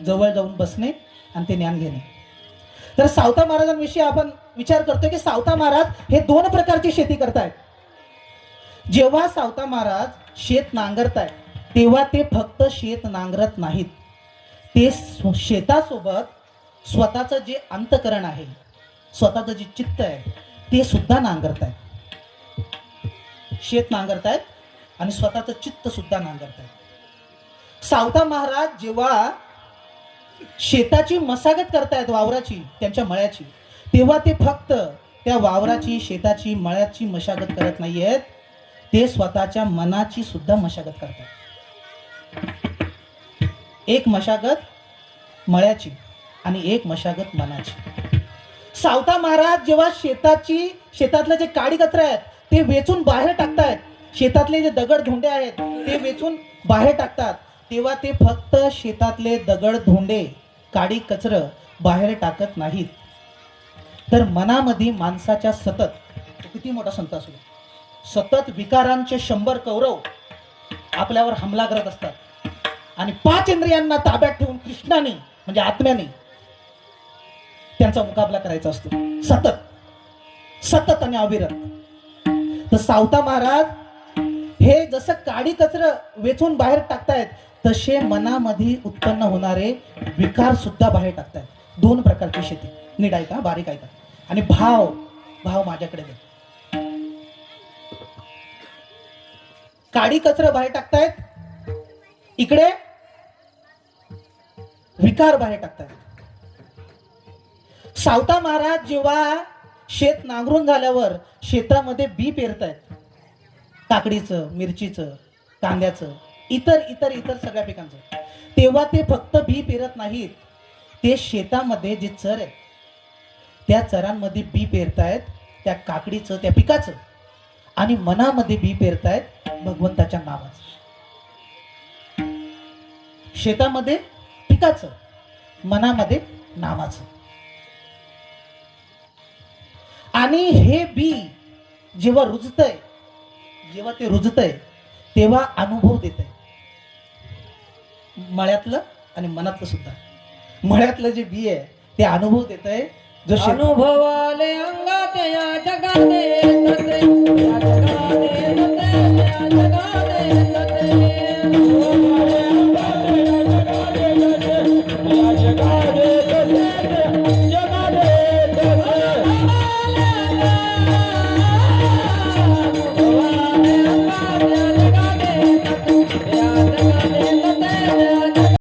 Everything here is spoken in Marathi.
जवळ जाऊन बसणे आणि ते ज्ञान घेणे. तर सावता महाराजांविषयी आपण विचार करतोय की सावता महाराज हे दोन प्रकारची शेती करतायत. जेव्हा सावता महाराज शेत नांगरतायत तेव्हा ते फक्त शेत नांगरत नाहीत, ते शेतासोबत स्वतःचं जे अंतकरण आहे, स्वतःचं जे चित्त आहे ते सुद्धा नांगरतायत. शेत नांगरतायत आणि स्वतःचं चित्त सुद्धा नांगरतायत. सावता महाराज जेव्हा शेताची मशागत करतायत, वावराची, त्यांच्या मळ्याची, तेव्हा ते फक्त त्या वावराची, शेताची, मळ्याची मशागत करत नाहीयेत, ते स्वतःच्या मनाची सुद्धा मशागत करतात. एक मशागत मळ्याची आणि एक मशागत मनाची. सावता महाराज जेव्हा शेतातले जे काडी कचरा आहेत ते वेचून बाहेर टाकतायत, शेतातले जे दगड धोंडे आहेत ते वेचून बाहेर टाकतात, तेव्हा ते फक्त शेतातले दगड धोंडे, काडी कचर बाहेर टाकत नाहीत, तर मनामध्ये माणसाच्या सतत, किती मोठा संत असो, सतत विकारांचे 100 कौरव आपल्यावर हमला करत असतात. आणि 5 इंद्रियांना ताब्यात ठेवून कृष्णाने म्हणजे आत्म्याने त्यांचा मुकाबला करायचा असतो, सतत सतत आणि अविरत. तर सावता महाराज हे जसं काडी कचर वेचून बाहेर टाकतायत, तसे मनामध्ये उत्पन्न होणारे विकार सुद्धा बाहेर टाकतायत. दोन प्रकारची शेती. नीट ऐका, बारीक ऐका. आणि भाव माझ्याकडे दे. काडी कचरा बाहेर टाकतायत, इकडे विकार बाहेर टाकतायत. सावता महाराज जेव्हा शेत नांगरून झाल्यावर शेतामध्ये बी पेरतायत, काकडीचं, मिरचीचं, कांद्याचं, इतर सगळ्या पिकांचं, तेव्हा ते फक्त बी पेरत नाहीत, ते शेतामध्ये जे चर आहे त्या चरांमध्ये बी पेरतायत, त्या काकडीचं, त्या पिकाचं, आणि मनामध्ये बी पेरतायत भगवंताच्या नावाचं. शेतामध्ये पिकाचं, मनामध्ये नामाचं. आणि हे बी जेव्हा रुजतंय तेव्हा अनुभव देतंय, मळ्यातलं आणि मनातलं सुद्धा. मळ्यातलं जे बी आहे ते अनुभव देतंय, जो अनुभवाले अंगात या जगाते येतते, या जगाते येतते, या जगाते येतते.